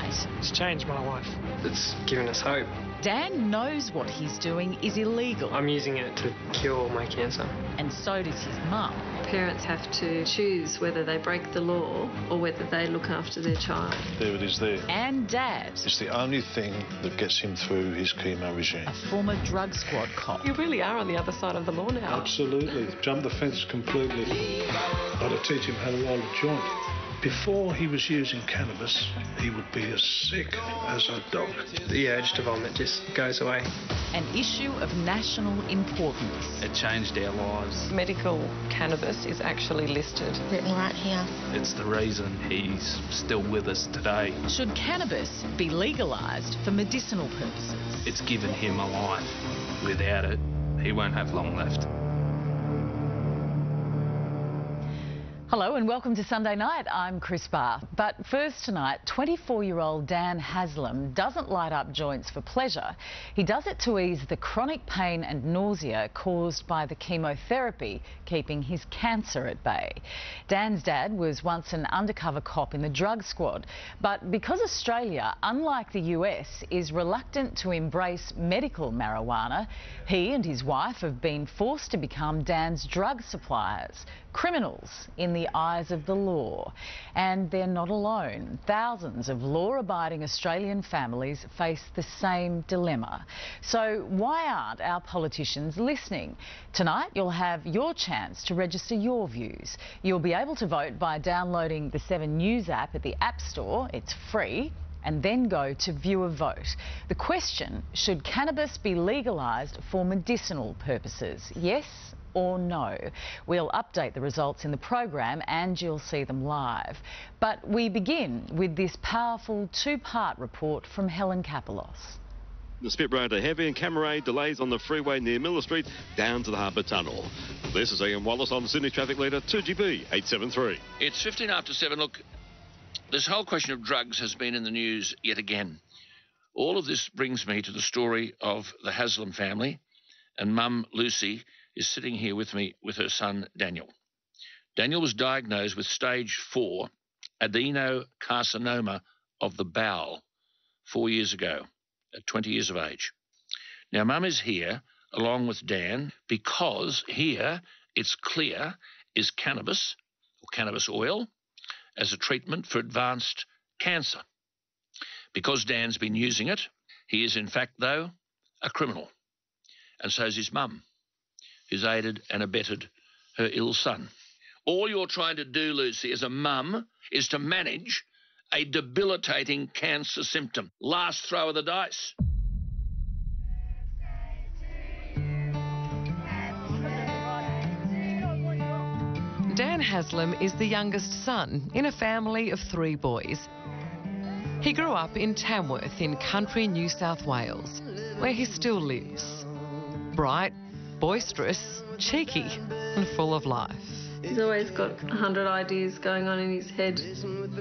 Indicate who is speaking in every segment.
Speaker 1: tonight.
Speaker 2: It's changed my life. It's given us hope.
Speaker 1: Dan knows what he's doing is illegal.
Speaker 2: I'm using it to cure my cancer.
Speaker 1: And so does his mum.
Speaker 3: Parents have to choose whether they break the law or whether they look after their child.
Speaker 4: There it is there.
Speaker 1: And Dad.
Speaker 4: It's the only thing that gets him through his chemo regime.
Speaker 1: A former drug squad cop.
Speaker 3: You really are on the other side of the law now.
Speaker 4: Absolutely. Jumped the fence completely. I had to teach him how to roll a joint. Before he was using cannabis, he would be as sick as a dog.
Speaker 2: The urge to vomit just goes away.
Speaker 1: An issue of national importance.
Speaker 5: It changed our lives.
Speaker 3: Medical cannabis is actually listed.
Speaker 6: Written right here.
Speaker 5: It's the reason he's still with us today.
Speaker 1: Should cannabis be legalised for medicinal purposes?
Speaker 5: It's given him a life. Without it, he won't have long left.
Speaker 1: Hello and welcome to Sunday Night. I'm Chris Barr. But first tonight, 24-year-old Dan Haslam doesn't light up joints for pleasure. He does it to ease the chronic pain and nausea caused by the chemotherapy, keeping his cancer at bay. Dan's dad was once an undercover cop in the drug squad. But because Australia, unlike the US, is reluctant to embrace medical marijuana, he and his wife have been forced to become Dan's drug suppliers, criminals in the eyes of the law. And they're not alone. Thousands of law-abiding Australian families face the same dilemma. So why aren't our politicians listening? Tonight you'll have your chance to register your views. You'll be able to vote by downloading the 7 News app at the App Store. It's free. And then go to view a vote. The question, should cannabis be legalised for medicinal purposes? Yes or no? We'll update the results in the program and you'll see them live. But we begin with this powerful 2-part report from Helen Kapelos.
Speaker 7: The Spit Road to heavy and camera delays on the freeway near Miller Street down to the Harbour Tunnel. This is Ian Wallace on Sydney Traffic Leader 2GB 873.
Speaker 8: It's 15 after 7. Look, this whole question of drugs has been in the news yet again. All of this brings me to the story of the Haslam family, and Mum Lucy is sitting here with me with her son Daniel. Daniel was diagnosed with stage 4 adenocarcinoma of the bowel 4 years ago at 20 years of age. Now Mum is here along with Dan because here it's clear is cannabis or cannabis oil as a treatment for advanced cancer. Because Dan's been using it, he is in fact, though, a criminal. And so is his mum, who's aided and abetted her ill son. All you're trying to do, Lucy, as a mum, is to manage a debilitating cancer symptom. Last throw of the dice.
Speaker 3: Dan Haslam is the youngest son in a family of 3 boys. He grew up in Tamworth in country New South Wales, where he still lives. Bright, boisterous, cheeky and full of life.
Speaker 9: He's always got 100 ideas going on in his head.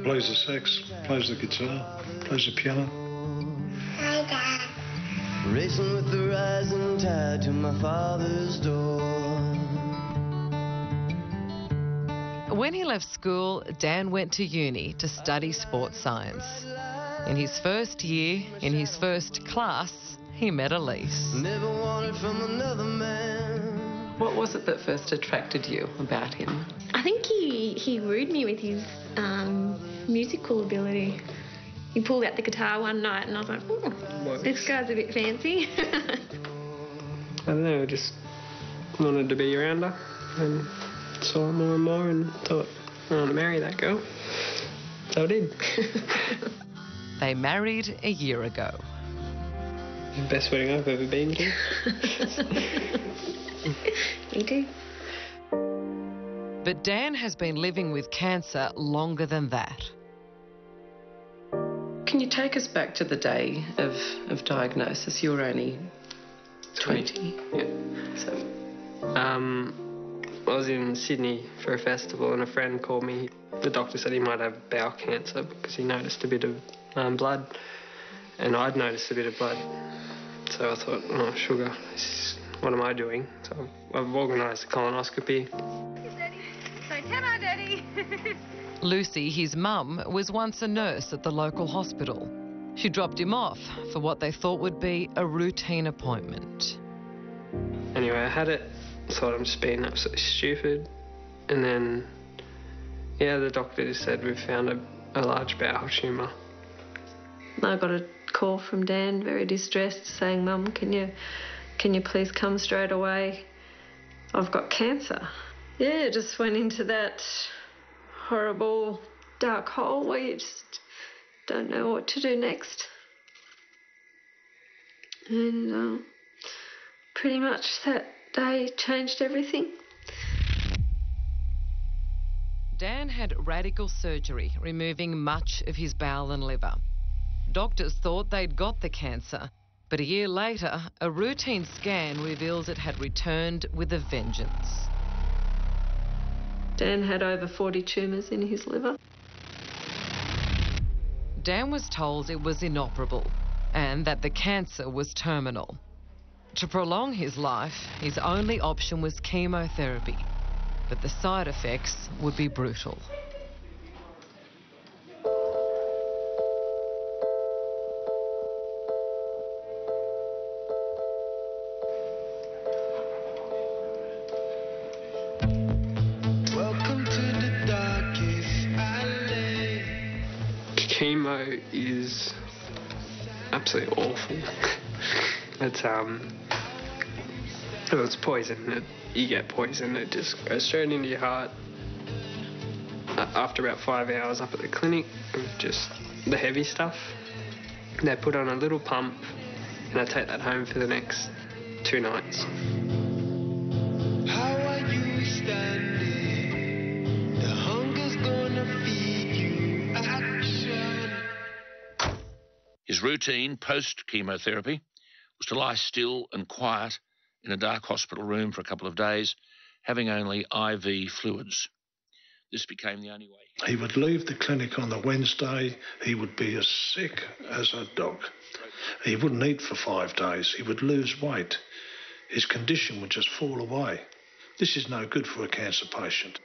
Speaker 4: Plays the sax, plays the guitar, plays the piano.
Speaker 10: Racing with the rising tide to my father's door.
Speaker 3: When he left school, Dan went to uni to study sports science. In his first year, in his first class, he met Elise.
Speaker 10: Never wanted from another man.
Speaker 3: What was it that first attracted you about him?
Speaker 6: I think he wooed me with his musical ability. He pulled out the guitar one night and I was like, oh, this guy's a bit fancy.
Speaker 2: I don't know, I just wanted to be around her and saw her more and more and thought, I want to marry that girl. So I did.
Speaker 3: They married a year ago.
Speaker 2: The best wedding I've ever been to.
Speaker 6: Me too.
Speaker 3: But Dan has been living with cancer longer than that. Can you take us back to the day of diagnosis? You were only 20.
Speaker 2: Yeah. So, I was in Sydney for a festival and a friend called me. The doctor said he might have bowel cancer because he noticed a bit of blood, and I'd noticed a bit of blood. So I thought, oh, sugar, what am I doing? So I've organised a colonoscopy.
Speaker 9: Say, 10 Daddy.
Speaker 3: Lucy, his mum, was once a nurse at the local hospital. She dropped him off for what they thought would be a routine appointment.
Speaker 2: Anyway, I had it, thought I'm just being absolutely stupid. And then, yeah, the doctor just said we've found a large bowel tumour.
Speaker 9: I got a call from Dan, very distressed, saying, "Mum, can you please come straight away? I've got cancer." Yeah, just went into that horrible dark hole where you just don't know what to do next. And pretty much that day changed everything.
Speaker 3: Dan had radical surgery, removing much of his bowel and liver. Doctors thought they'd got the cancer, but a year later, a routine scan reveals it had returned with a vengeance.
Speaker 9: Dan had over 40 tumours in his liver.
Speaker 3: Dan was told it was inoperable and that the cancer was terminal. To prolong his life, his only option was chemotherapy, but the side effects would be brutal.
Speaker 2: Chemo is absolutely awful. It's poison. You get poison, it just goes straight into your heart. After about 5 hours up at the clinic, just the heavy stuff, they put on a little pump and I take that home for the next 2 nights.
Speaker 10: How are you standing? The hunger's gonna feed you action.
Speaker 8: His routine post-chemotherapy was to lie still and quiet in a dark hospital room for a couple of days, having only IV fluids. This became the only way.
Speaker 4: He would leave the clinic on the Wednesday. He would be as sick as a dog. He wouldn't eat for 5 days. He would lose weight. His condition would just fall away. This is no good for a cancer patient.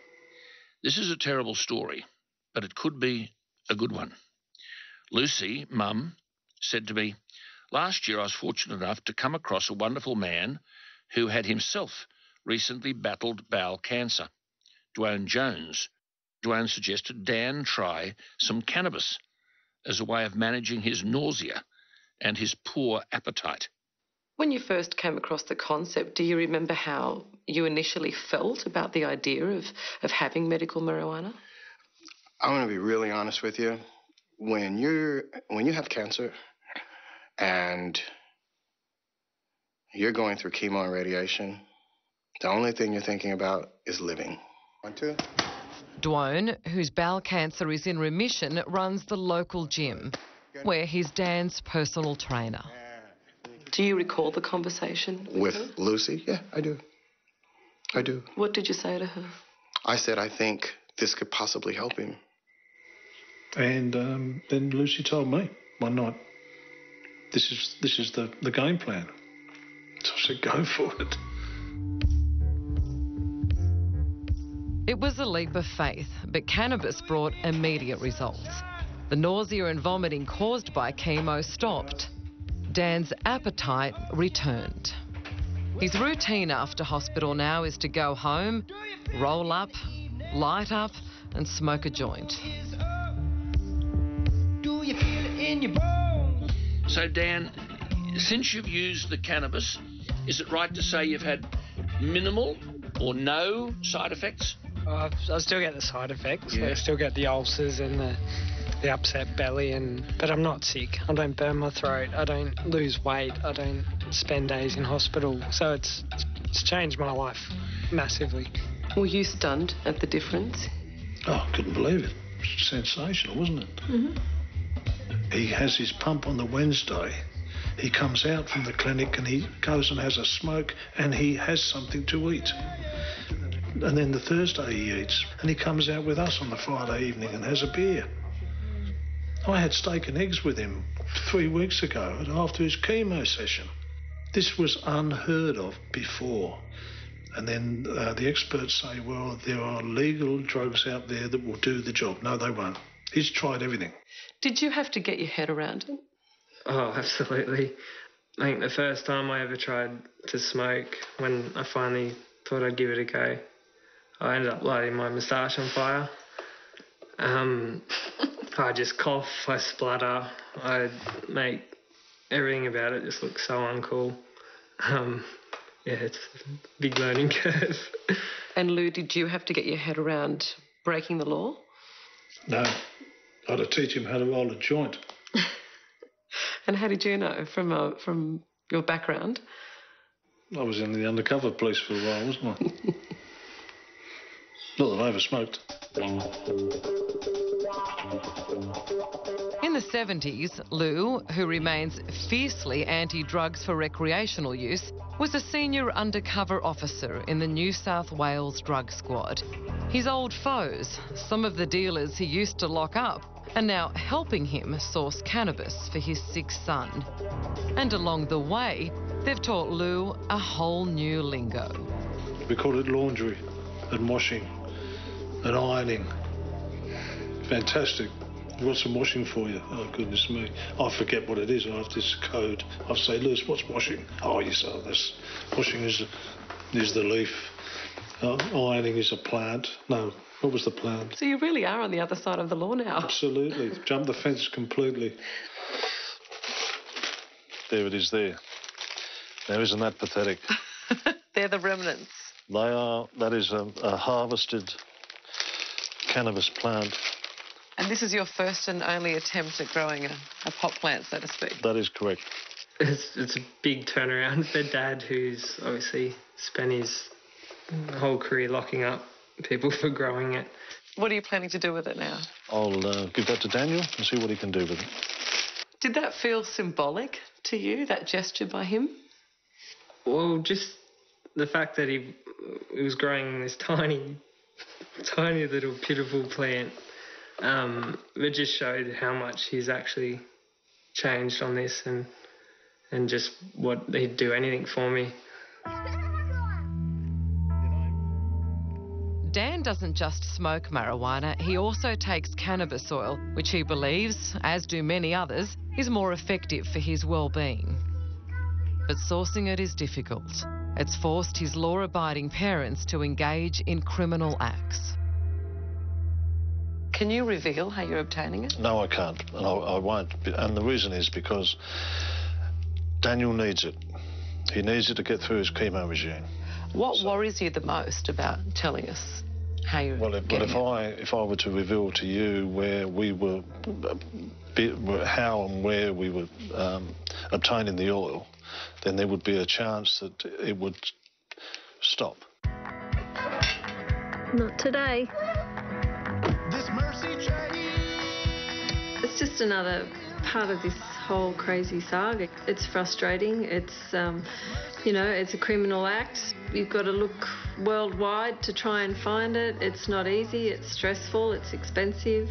Speaker 8: This is a terrible story, but it could be a good one. Lucy, Mum, said to me, "Last year I was fortunate enough to come across a wonderful man who had himself recently battled bowel cancer, Dwayne Jones. Dwayne suggested Dan try some cannabis as a way of managing his nausea and his poor appetite."
Speaker 3: When you first came across the concept, do you remember how you initially felt about the idea of having medical marijuana?
Speaker 11: I'm going to be really honest with you. When you have cancer and you're going through chemo and radiation, the only thing you're thinking about is living. 1, 2.
Speaker 3: Dwayne, whose bowel cancer is in remission, runs the local gym, where he's Dan's personal trainer. Do you recall the conversation with her?
Speaker 11: Lucy? Yeah, I do. I do.
Speaker 3: What did you say to her?
Speaker 11: I said, I think this could possibly help him.
Speaker 4: And then Lucy told me one night, this is the game plan. So I said, go for it.
Speaker 3: It was a leap of faith, but cannabis brought immediate results. The nausea and vomiting caused by chemo stopped. Dan's appetite returned. His routine after hospital now is to go home, roll up, light up and smoke a joint.
Speaker 8: So, Dan, since you've used the cannabis, is it right to say you've had minimal or no side effects?
Speaker 2: I still get the side effects.
Speaker 8: Yeah.
Speaker 2: I still get the ulcers and the upset belly, but I'm not sick. I don't burn my throat. I don't lose weight. I don't spend days in hospital. So it's changed my life massively.
Speaker 3: Were you stunned at the difference?
Speaker 4: Oh, I couldn't believe it. It was sensational, wasn't it? Mm-hmm. He has his pump on the Wednesday. He comes out from the clinic and he goes and has a smoke and he has something to eat. And then the Thursday he eats and he comes out with us on the Friday evening and has a beer. I had steak and eggs with him 3 weeks ago after his chemo session. This was unheard of before. And then the experts say, well, there are legal drugs out there that will do the job. No, they won't. He's tried everything.
Speaker 3: Did you have to get your head around it?
Speaker 2: Oh, absolutely. I think the first time I ever tried to smoke, when I finally thought I'd give it a go, I ended up lighting my moustache on fire. I just cough, I splutter, I make everything about it just look so uncool. Yeah, it's a big learning curve.
Speaker 3: And Lou, did you have to get your head around breaking the law?
Speaker 4: No, I had to teach him how to roll a joint.
Speaker 3: And how did you know from your background?
Speaker 4: I was in the undercover police for a while, wasn't I? Not that I ever smoked.
Speaker 3: In the 70s, Lou, who remains fiercely anti-drugs for recreational use, was a senior undercover officer in the New South Wales drug squad. His old foes, some of the dealers he used to lock up, are now helping him source cannabis for his sick son. And along the way, they've taught Lou a whole new lingo.
Speaker 4: We call it laundry and washing and ironing. Fantastic. I've got some washing for you. Oh, goodness me. I forget what it is. I have this code. I say, Lewis, what's washing? Oh, yes, this. Washing is the leaf. Ironing is a plant. No, what was the plant?
Speaker 3: So you really are on the other side of the law now.
Speaker 4: Absolutely. Jumped the fence completely. There it is there. Now, isn't that pathetic?
Speaker 3: They're the remnants.
Speaker 4: They are. That is a harvested cannabis plant.
Speaker 3: And this is your first and only attempt at growing a pot plant, so to speak.
Speaker 4: That is correct.
Speaker 2: It's a big turnaround for Dad, who's obviously spent his whole career locking up people for growing it.
Speaker 3: What are you planning to do with it now?
Speaker 4: I'll give that to Daniel and see what he can do with it.
Speaker 3: Did that feel symbolic to you, that gesture by him?
Speaker 2: Well, just the fact that he was growing this tiny little pitiful plant, it just showed how much he's actually changed on this and just what he'd do anything for me.
Speaker 3: Dan doesn't just smoke marijuana, he also takes cannabis oil, which he believes, as do many others, is more effective for his well-being. But sourcing it is difficult. It's forced his law-abiding parents to engage in criminal acts. Can you reveal how you're obtaining it?
Speaker 4: No, I can't, and I won't. And the reason is because Daniel needs it. He needs it to get through his chemo regime.
Speaker 3: What worries you the most about telling us how you're
Speaker 4: if I were to reveal to you where we were, how and where we were obtaining the oil, then there would be a chance that it would stop.
Speaker 6: Not today.
Speaker 9: It's just another part of this whole crazy saga. It's frustrating. It's, it's a criminal act. You've got to look worldwide to try and find it. It's not easy. It's stressful. It's expensive.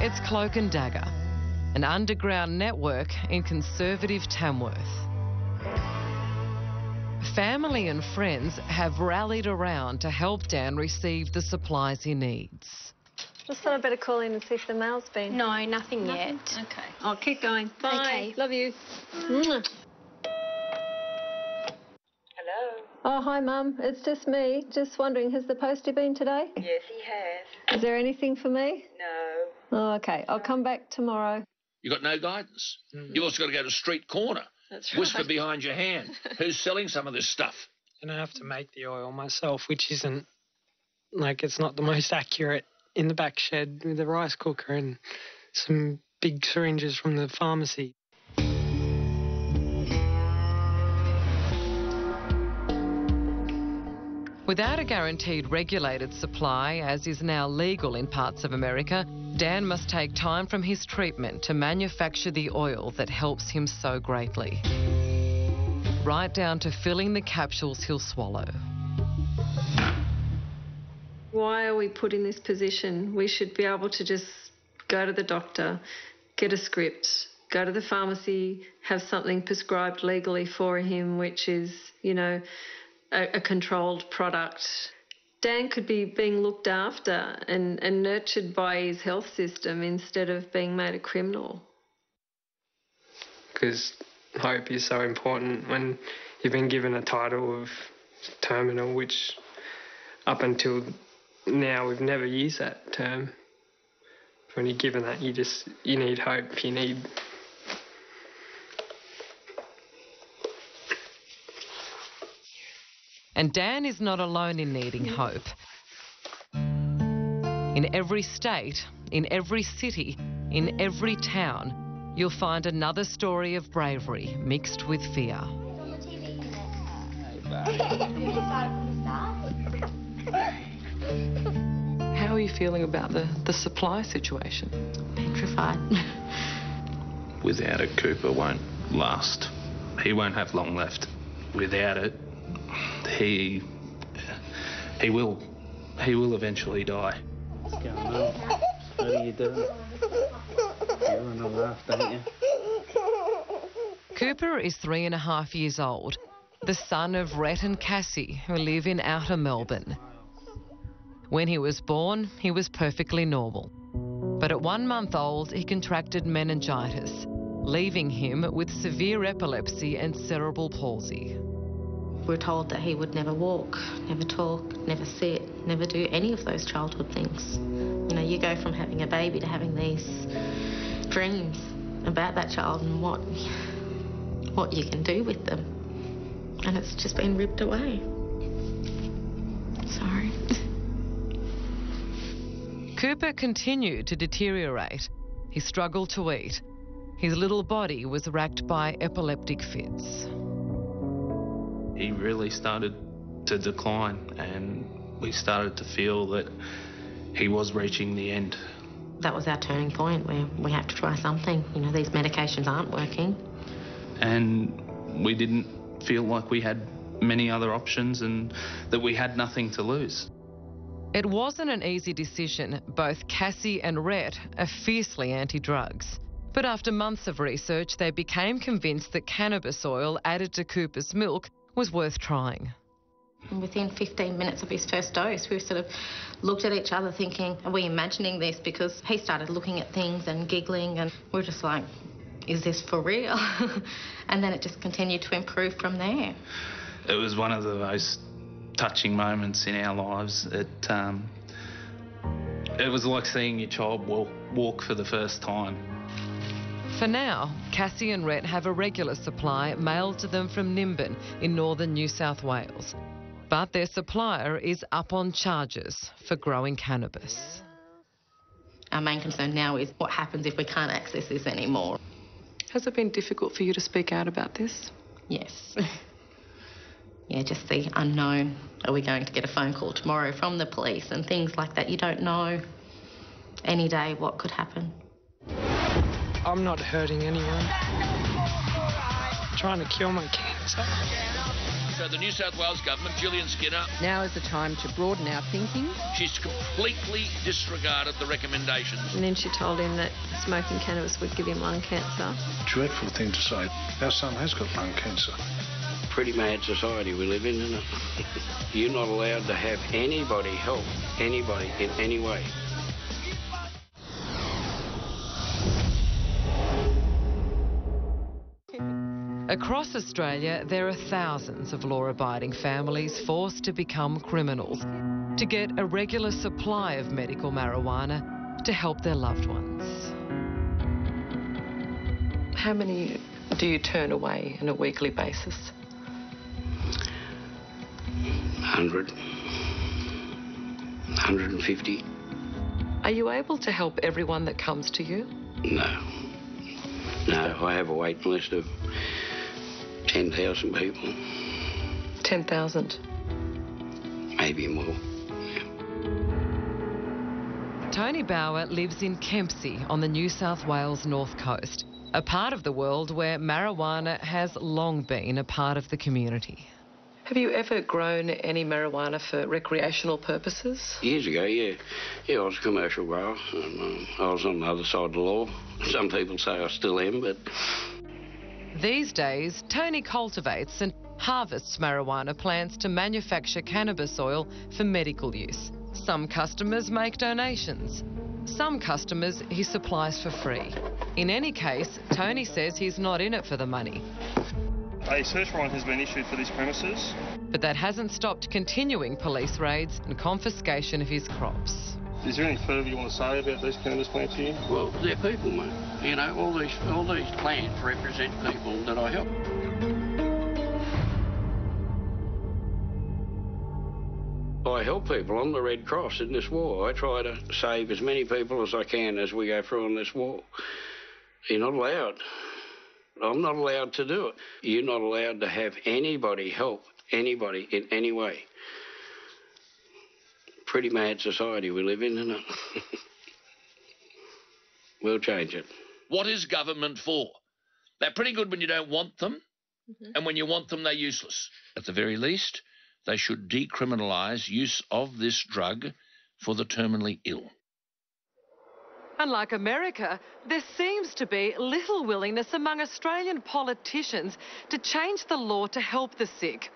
Speaker 3: It's Cloak and Dagger, an underground network in conservative Tamworth. Family and friends have rallied around to help Dan receive the supplies he needs.
Speaker 9: Just thought I'd better call in and see if the mail's been.
Speaker 6: No, nothing yet.
Speaker 9: Okay. I'll keep going. Bye.
Speaker 6: Okay.
Speaker 9: Love you.
Speaker 6: Hello?
Speaker 9: Oh, hi, Mum. It's just me. Just wondering, has the postie been today?
Speaker 12: Yes, he has.
Speaker 9: Is there anything for me?
Speaker 12: No.
Speaker 9: Oh, OK. I'll come back tomorrow.
Speaker 8: You got no guidance. You've also got to go to street corner.
Speaker 9: That's right.
Speaker 8: Whisper behind your hand. Who's selling some of this stuff?
Speaker 2: And I have to make the oil myself, which isn't, it's not the most accurate, in the back shed with a rice cooker and some big syringes from the pharmacy.
Speaker 3: Without a guaranteed regulated supply, as is now legal in parts of America, Dan must take time from his treatment to manufacture the oil that helps him so greatly. Right down to filling the capsules he'll swallow.
Speaker 9: Why are we put in this position? We should be able to just go to the doctor, get a script, go to the pharmacy, have something prescribed legally for him, which is, you know, a controlled product. Dan could be being looked after and nurtured by his health system instead of being made a criminal.
Speaker 2: Because hope is so important when you've been given a title of terminal, which up until now we've never used that term. When you're given that, you need hope, you need...
Speaker 3: And Dan is not alone in needing hope. In every state, in every city, in every town, you'll find another story of bravery mixed with fear.
Speaker 13: How are you feeling about the supply situation?
Speaker 6: Petrified.
Speaker 5: Without it, Cooper won't last. He won't have long left. Without it, he will eventually die.
Speaker 14: What's going on? What are you doing? You're on a laugh, don't you?
Speaker 3: Cooper is 3.5 years old, the son of Rhett and Cassie, who live in outer Melbourne. When he was born, he was perfectly normal. But at 1 month old, he contracted meningitis, leaving him with severe epilepsy and cerebral palsy.
Speaker 6: We're told that he would never walk, never talk, never sit, never do any of those childhood things. You know, you go from having a baby to having these dreams about that child and what you can do with them. And it's just been ripped away. Sorry.
Speaker 3: Cooper continued to deteriorate. He struggled to eat. His little body was racked by epileptic fits.
Speaker 5: He really started to decline, and we started to feel that he was reaching the end.
Speaker 6: That was our turning point where we had to try something. You know, these medications aren't working.
Speaker 5: And we didn't feel like we had many other options and that we had nothing to lose.
Speaker 3: It wasn't an easy decision. Both Cassie and Rhett are fiercely anti-drugs. But after months of research, they became convinced that cannabis oil added to Cooper's milk was worth trying.
Speaker 6: And within 15 minutes of his first dose, we sort of looked at each other thinking, are we imagining this? Because he started looking at things and giggling, and we were just like, is this for real? And then it just continued to improve from there.
Speaker 5: It was one of the most touching moments in our lives. It was like seeing your child walk for the first time.
Speaker 3: For now, Cassie and Rhett have a regular supply mailed to them from Nimbin in northern New South Wales. But their supplier is up on charges for growing cannabis.
Speaker 6: Our main concern now is what happens if we can't access this anymore.
Speaker 13: Has it been difficult for you to speak out about this?
Speaker 6: Yes. Yeah, just the unknown. Are we going to get a phone call tomorrow from the police and things like that? You don't know any day what could happen.
Speaker 2: I'm not hurting anyone. I'm trying to cure my cancer.
Speaker 8: So the New South Wales government, Gillian Skinner...
Speaker 15: Now is the time to broaden our thinking.
Speaker 8: She's completely disregarded the recommendations.
Speaker 9: And then she told him that smoking cannabis would give him lung cancer.
Speaker 4: Dreadful thing to say. Our son has got lung cancer.
Speaker 16: Pretty mad society we live in, isn't it? You're not allowed to have anybody help anybody in any way.
Speaker 3: Across Australia, there are thousands of law-abiding families forced to become criminals to get a regular supply of medical marijuana to help their loved ones.
Speaker 13: How many do you turn away on a weekly basis?
Speaker 16: 100, 150.
Speaker 13: Are you able to help everyone that comes to you?
Speaker 16: No. No, I have a waiting list of 10,000 people.
Speaker 13: 10,000?
Speaker 16: Maybe more.
Speaker 3: Tony Bauer lives in Kempsey on the New South Wales North Coast, a part of the world where marijuana has long been a part of the community.
Speaker 13: Have you ever grown any marijuana for recreational purposes?
Speaker 16: Years ago, yeah. Yeah, I was a commercial grower. And, I was on the other side of the law. Some people say I still am, but...
Speaker 3: These days, Tony cultivates and harvests marijuana plants to manufacture cannabis oil for medical use. Some customers make donations. Some customers he supplies for free. In any case, Tony says he's not in it for the money.
Speaker 17: A search warrant has been issued for these premises.
Speaker 3: But that hasn't stopped continuing police raids and confiscation of his crops.
Speaker 17: Is there any further you want to say about these cannabis plants here?
Speaker 16: Well, they're people, mate. You know, all these plants represent people that I help. I help people. I'm the Red Cross in this war. I try to save as many people as I can as we go through on this war. You're not allowed. I'm not allowed to do it. You're not allowed to have anybody help anybody in any way. Pretty mad society we live in, isn't it? We'll change it.
Speaker 8: What is government for? They're pretty good when you don't want them, and when you want them, they're useless. At the very least, they should decriminalise use of this drug for the terminally ill.
Speaker 3: Unlike America, there seems to be little willingness among Australian politicians to change the law to help the sick.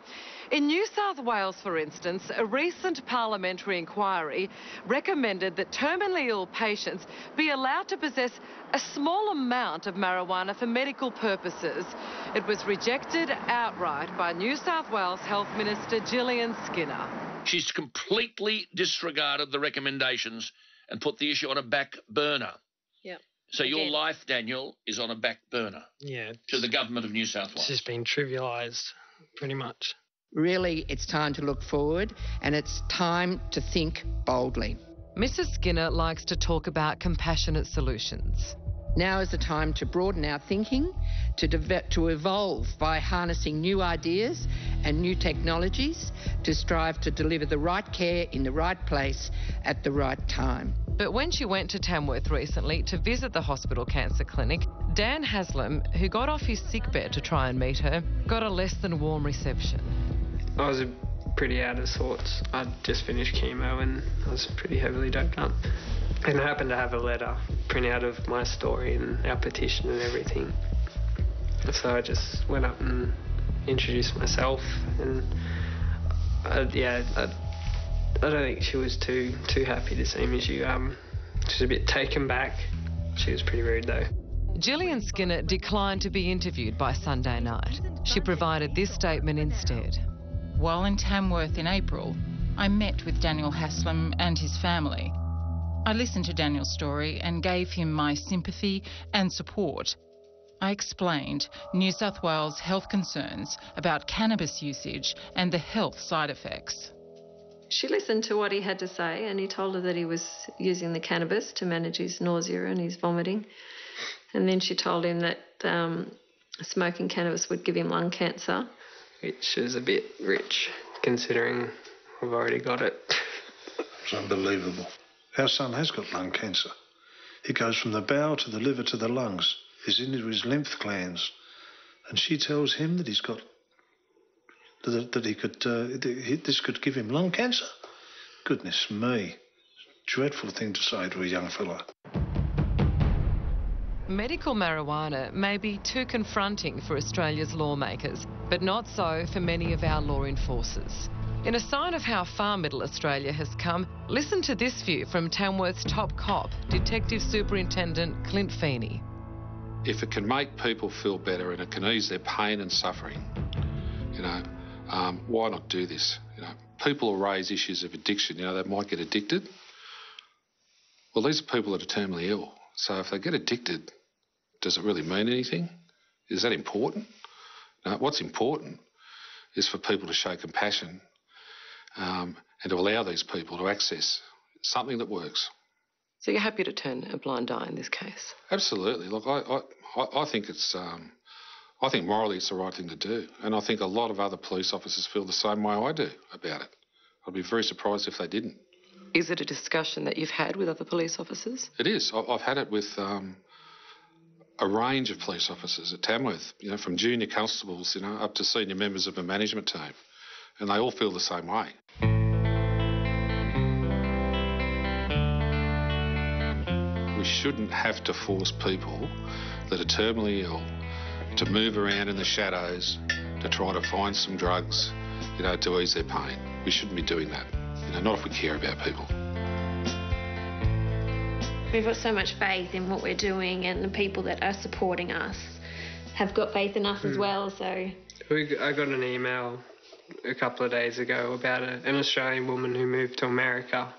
Speaker 3: In New South Wales, for instance, a recent parliamentary inquiry recommended that terminally ill patients be allowed to possess a small amount of marijuana for medical purposes. It was rejected outright by New South Wales Health Minister Gillian Skinner.
Speaker 8: She's completely disregarded the recommendations and put the issue on a back burner.
Speaker 2: Yeah.
Speaker 8: So your life, Daniel, is on a back burner.
Speaker 2: Yeah.
Speaker 8: To the government of New South Wales.
Speaker 2: It's just been trivialised, pretty much.
Speaker 15: Really, it's time to look forward and it's time to think boldly.
Speaker 3: Mrs. Skinner likes to talk about compassionate solutions.
Speaker 15: Now is the time to broaden our thinking, to evolve by harnessing new ideas and new technologies, to strive to deliver the right care in the right place at the right time.
Speaker 3: But when she went to Tamworth recently to visit the hospital cancer clinic, Dan Haslam, who got off his sickbed to try and meet her, got a less than warm reception.
Speaker 2: I was pretty out of sorts. I'd just finished chemo and I was pretty heavily doped up. And I happened to have a letter print out of my story and our petition and everything. So I just went up and introduced myself, and I don't think she was too happy to see me. She was a bit taken back. She was pretty rude though.
Speaker 3: Gillian Skinner declined to be interviewed by Sunday Night. She provided this statement instead.
Speaker 18: While in Tamworth in April, I met with Daniel Haslam and his family. I listened to Daniel's story and gave him my sympathy and support. I explained New South Wales health concerns about cannabis usage and the health side effects.
Speaker 9: She listened to what he had to say, and he told her that he was using the cannabis to manage his nausea and his vomiting. And then she told him that smoking cannabis would give him lung cancer.
Speaker 2: Which is a bit rich, considering I've already got it.
Speaker 4: It's unbelievable. Our son has got lung cancer. It goes from the bowel to the liver to the lungs. It's into his lymph glands. And she tells him that he's got... this could give him lung cancer. Goodness me. Dreadful thing to say to a young fella.
Speaker 3: Medical marijuana may be too confronting for Australia's lawmakers, but not so for many of our law enforcers. In a sign of how far Middle Australia has come, listen to this view from Tamworth's top cop, Detective Superintendent Clint Feeney.
Speaker 5: If it can make people feel better and it can ease their pain and suffering, why not do this? People will raise issues of addiction. They might get addicted. Well, these are people that are terminally ill. So if they get addicted, does it really mean anything? Is that important? No, what's important is for people to show compassion and to allow these people to access something that works.
Speaker 13: So you're happy to turn a blind eye in this case?
Speaker 5: Absolutely. Look, I think it's... I think morally it's the right thing to do, and I think a lot of other police officers feel the same way I do about it. I'd be very surprised if they didn't.
Speaker 13: Is it a discussion that you've had with other police officers?
Speaker 5: It is. I've had it with a range of police officers at Tamworth, from junior constables, up to senior members of a management team. and they all feel the same way. We shouldn't have to force people that are terminally ill to move around in the shadows to try to find some drugs, to ease their pain. We shouldn't be doing that, not if we care about people.
Speaker 6: We've got so much faith in what we're doing, and the people that are supporting us have got faith in us as well, so...
Speaker 2: I got an email a couple of days ago about an Australian woman who moved to America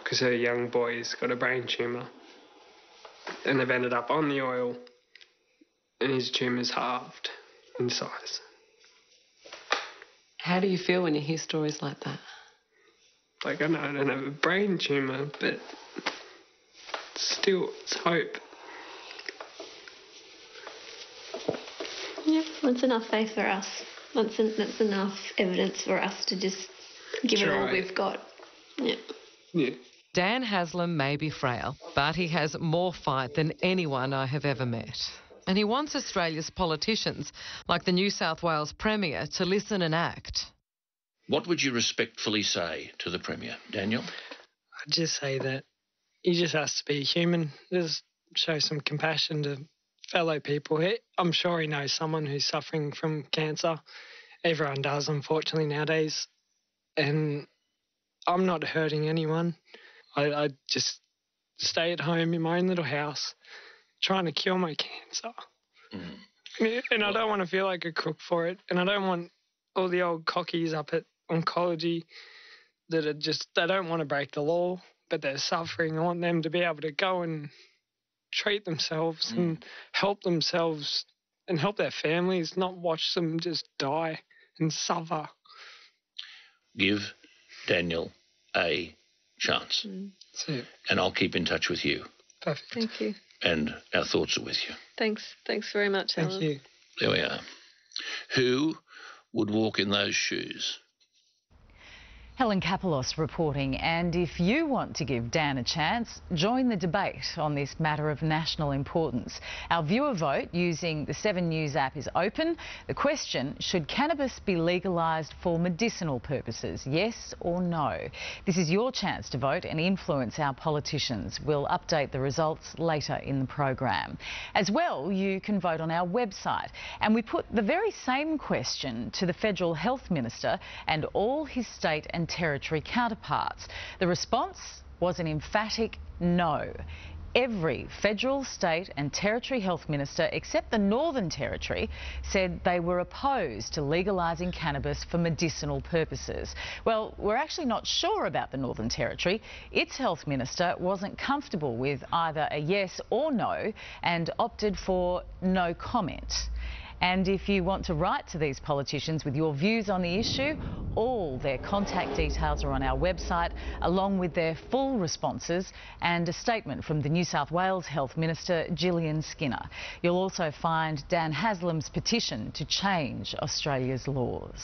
Speaker 2: because her young boy's got a brain tumour, and they've ended up on the oil, and his tumour's halved in size.
Speaker 13: How do you feel when you hear stories like that?
Speaker 2: Like, I know I don't have a brain tumour, but still, it's hope.
Speaker 6: Yeah, that's enough faith for us. That's enough evidence for us to just give it all we've got. Yeah.
Speaker 3: Dan Haslam may be frail, but he has more fight than anyone I have ever met. And he wants Australia's politicians, like the New South Wales Premier, to listen and act.
Speaker 8: What would you respectfully say to the Premier, Daniel?
Speaker 2: I'd just say that he just has to be human. Just show some compassion to fellow people. I'm sure he knows someone who's suffering from cancer. Everyone does, unfortunately, nowadays. And I'm not hurting anyone. I just stay at home in my own little house trying to cure my cancer. And I don't want to feel like a crook for it. And I don't want all the old cockies up at oncology that are just, they don't want to break the law, but they're suffering. I want them to be able to go and treat themselves and help themselves and help their families, not watch them just die and suffer.
Speaker 8: Give Daniel a chance.
Speaker 2: That's it.
Speaker 8: And I'll keep in touch with you.
Speaker 2: Perfect.
Speaker 9: Thank you.
Speaker 8: And our thoughts are with you.
Speaker 9: Thanks very much, Alan.
Speaker 2: Thank you.
Speaker 8: There we are. Who would walk in those shoes?
Speaker 1: Helen Kapelos reporting, and if you want to give Dan a chance, join the debate on this matter of national importance. Our viewer vote using the 7 News app is open. The question, should cannabis be legalised for medicinal purposes, yes or no? This is your chance to vote and influence our politicians. We'll update the results later in the program. As well, you can vote on our website, and we put the very same question to the Federal Health Minister and all his state and territory counterparts. The response was an emphatic no. Every federal, state and territory health minister except the Northern Territory said they were opposed to legalising cannabis for medicinal purposes. Well, we're actually not sure about the Northern Territory. Its health minister wasn't comfortable with either a yes or no and opted for no comment. And if you want to write to these politicians with your views on the issue, all their contact details are on our website, along with their full responses and a statement from the New South Wales Health Minister, Gillian Skinner. You'll also find Dan Haslam's petition to change Australia's laws.